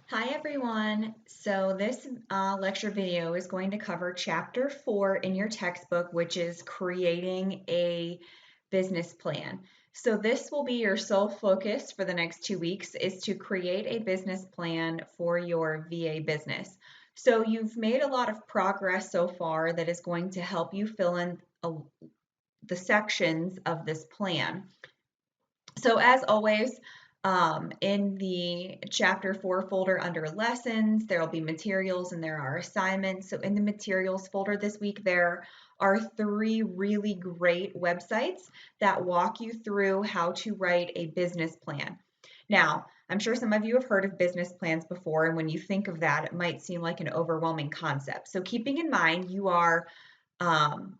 Hi everyone. So this lecture video is going to cover chapter 4 in your textbook, which is creating a business plan. So this will be your sole focus for the next 2 weeks is to create a business plan for your VA business. So you've made a lot of progress so far that is going to help you fill in the sections of this plan. So as always, in the chapter 4 folder under lessons, there will be materials and there are assignments. So in the materials folder this week, there are 3 really great websites that walk you through how to write a business plan. Now, I'm sure some of you have heard of business plans before, and when you think of that, it might seem like an overwhelming concept. So keeping in mind you are um,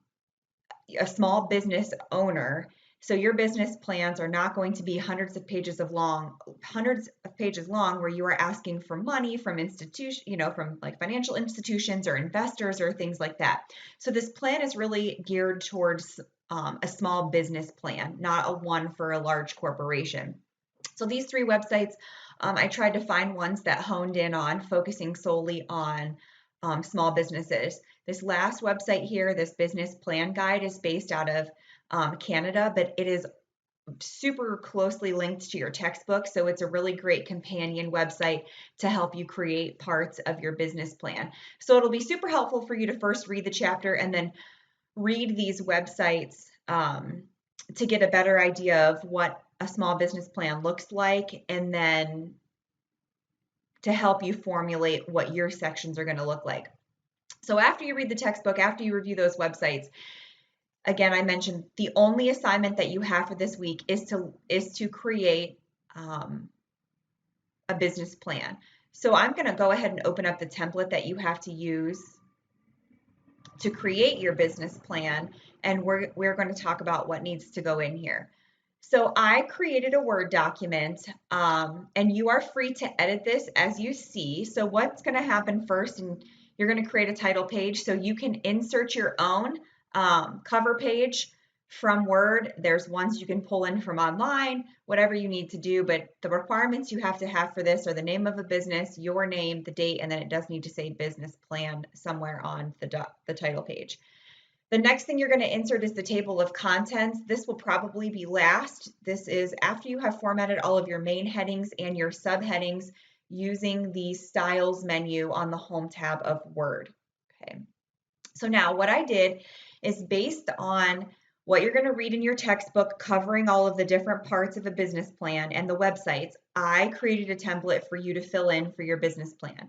a small business owner, so your business plans are not going to be hundreds of pages long where you are asking for money from from like financial institutions or investors or things like that. So this plan is really geared towards a small business plan, not a one for a large corporation. So these 3 websites, I tried to find ones that honed in on focusing solely on small businesses. This last website here, this business plan guide, is based out of Canada, but it is super closely linked to your textbook. So it's a really great companion website to help you create parts of your business plan. So it'll be super helpful for you to first read the chapter and then read these websites to get a better idea of what a small business plan looks like, and then to help you formulate what your sections are going to look like. So after you read the textbook, after you review those websites, again, I mentioned the only assignment that you have for this week is to create um, a business plan. So I'm going to go ahead and open up the template that you have to use to create your business plan, and we're going to talk about what needs to go in here. So I created a Word document, and you are free to edit this as you see. So what's going to happen first, and you're going to create a title page so you can insert your own cover page from Word. There's ones you can pull in from online, whatever you need to do, but the requirements you have to have for this are the name of a business, your name, the date, and then it does need to say business plan somewhere on the title page. The next thing you're going to insert is the table of contents. This will probably be last. This is after you have formatted all of your main headings and your subheadings using the styles menu on the home tab of Word. Okay. So now what I did is based on what you're going to read in your textbook covering all of the different parts of a business plan and the websites, I created a template for you to fill in for your business plan.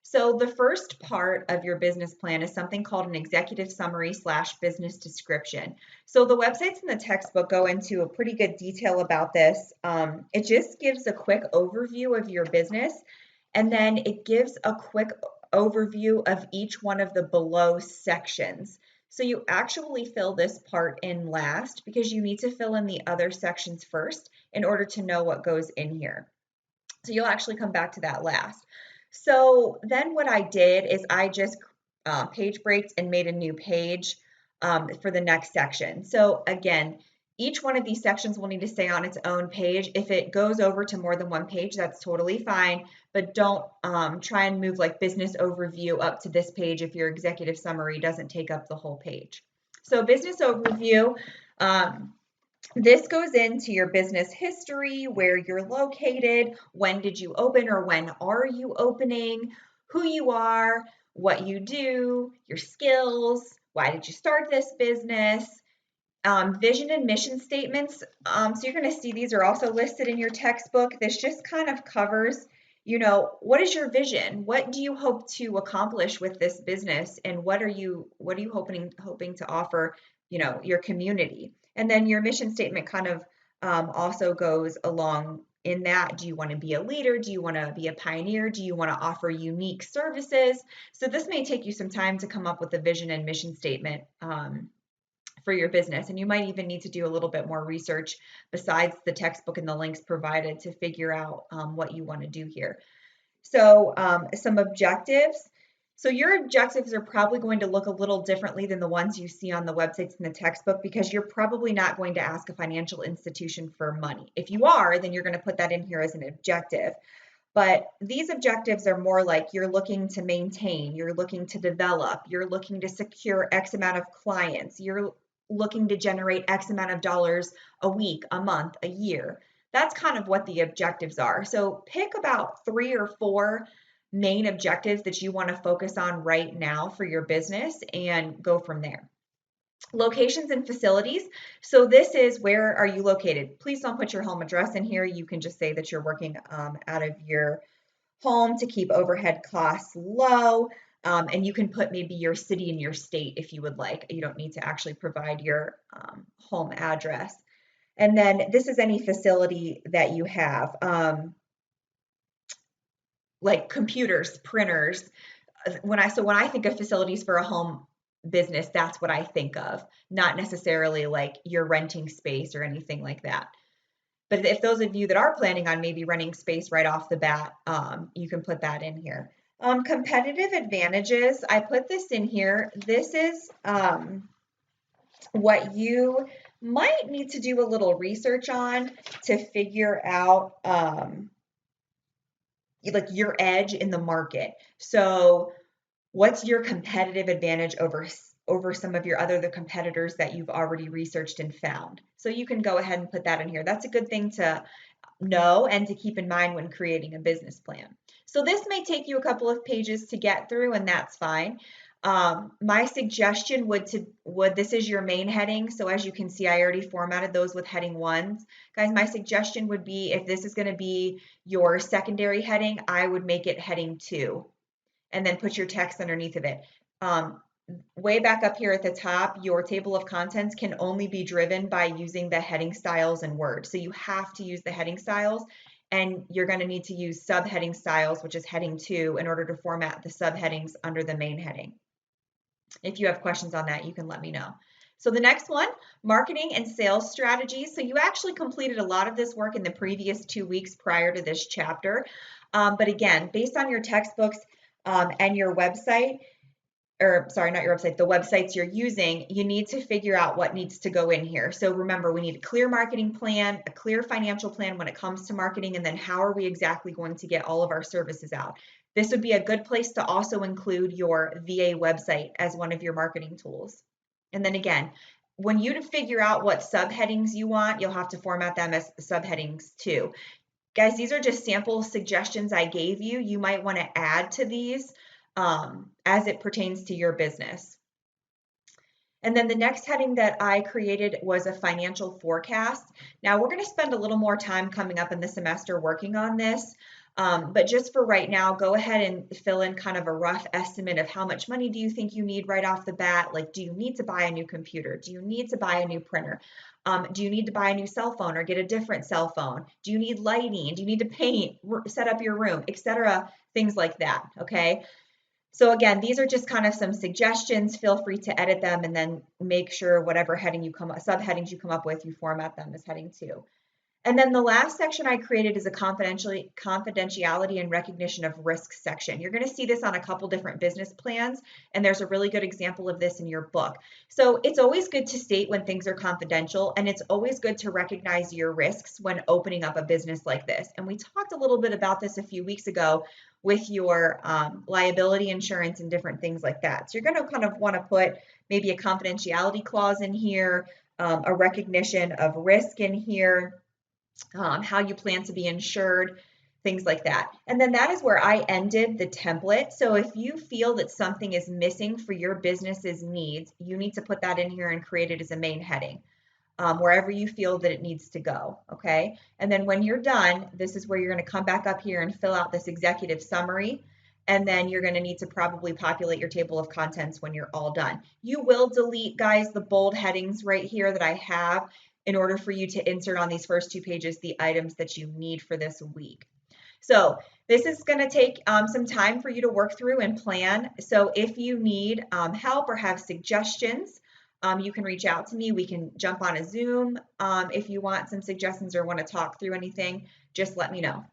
So the first part of your business plan is something called an executive summary / business description. So the websites in the textbook go into a pretty good detail about this. It just gives a quick overview of your business, and then it gives a quick overview of each one of the below sections. So you actually fill this part in last because you need to fill in the other sections first in order to know what goes in here. So you'll actually come back to that last. So then what I did is I just page breaks and made a new page for the next section. So again, each one of these sections will need to stay on its own page. If it goes over to more than one page, that's totally fine, but don't try and move like business overview up to this page if your executive summary doesn't take up the whole page. So business overview, this goes into your business history, where you're located, when did you open or when are you opening, who you are, what you do, your skills, why did you start this business, vision and mission statements. So you're going to see these are also listed in your textbook. This just kind of covers, what is your vision? What do you hope to accomplish with this business, and what are you hoping to offer, your community? And then your mission statement kind of also goes along in that. Do you want to be a leader? Do you want to be a pioneer? Do you want to offer unique services? So this may take you some time to come up with a vision and mission statement for your business. And you might even need to do a little bit more research besides the textbook and the links provided to figure out what you want to do here. So some objectives. So your objectives are probably going to look a little differently than the ones you see on the websites in the textbook, because you're probably not going to ask a financial institution for money. If you are, then you're going to put that in here as an objective. But these objectives are more like you're looking to maintain, you're looking to develop, you're looking to secure X amount of clients, you're looking to generate X amount of dollars a week, a month, a year. That's kind of what the objectives are. So pick about 3 or 4 main objectives that you want to focus on right now for your business and go from there. Locations and facilities. So this is, where are you located? Please don't put your home address in here. You can just say that you're working out of your home to keep overhead costs low. And you can put maybe your city and your state if you would like. You don't need to actually provide your home address. And then this is any facility that you have, like computers, printers. When I think of facilities for a home business, that's what I think of, not necessarily like you're renting space or anything like that. But if those of you that are planning on maybe renting space right off the bat, you can put that in here. Competitive advantages, I put this in here. This is what you might need to do a little research on to figure out like your edge in the market. So what's your competitive advantage over some of your other competitors that you've already researched and found? So you can go ahead and put that in here. That's a good thing to know and to keep in mind when creating a business plan. So this may take you a couple of pages to get through, and that's fine. My suggestion this is your main heading. So as you can see, I already formatted those with heading 1s. Guys, my suggestion would be, if this is going to be your secondary heading, I would make it heading 2 and then put your text underneath of it. Way back up here at the top, your table of contents can only be driven by using the heading styles in Word. So you have to use the heading styles, and you're going to need to use subheading styles, which is heading 2, in order to format the subheadings under the main heading. If you have questions on that, you can let me know. So the next one, marketing and sales strategies. So you actually completed a lot of this work in the previous 2 weeks prior to this chapter. But again, based on your textbooks and your website, or sorry, not your website, the websites you're using, you need to figure out what needs to go in here. So remember, we need a clear marketing plan, a clear financial plan when it comes to marketing, and then how are we exactly going to get all of our services out? This would be a good place to also include your VA website as one of your marketing tools. And then again, when you figure out what subheadings you want, you'll have to format them as subheadings too. Guys, these are just sample suggestions I gave you. You might want to add to these as it pertains to your business. And then the next heading that I created was a financial forecast. Now we're going to spend a little more time coming up in the semester working on this. But just for right now, go ahead and fill in kind of a rough estimate of how much money do you think you need right off the bat? Like, do you need to buy a new computer? Do you need to buy a new printer? Do you need to buy a new cell phone or get a different cell phone? Do you need lighting? Do you need to paint, set up your room, etc.? Things like that, okay? So again, these are just kind of some suggestions. Feel free to edit them and then make sure whatever subheadings you come up with, you format them as heading 2. And then the last section I created is a confidentiality and recognition of risk section. You're going to see this on a couple different business plans, and there's a really good example of this in your book. So it's always good to state when things are confidential, and it's always good to recognize your risks when opening up a business like this. And we talked a little bit about this a few weeks ago with your liability insurance and different things like that. So you're going to kind of want to put maybe a confidentiality clause in here, a recognition of risk in here, how you plan to be insured, things like that. And then that is where I ended the template. So if you feel that something is missing for your business's needs, you need to put that in here and create it as a main heading, wherever you feel that it needs to go, okay? And then when you're done, this is where you're going to come back up here and fill out this executive summary. And then you're going to need to probably populate your table of contents when you're all done. You will delete, guys, the bold headings right here that I have in order for you to insert on these first 2 pages the items that you need for this week. So this is going to take some time for you to work through and plan. So if you need help or have suggestions, you can reach out to me. We can jump on a Zoom if you want some suggestions or want to talk through anything. Just let me know.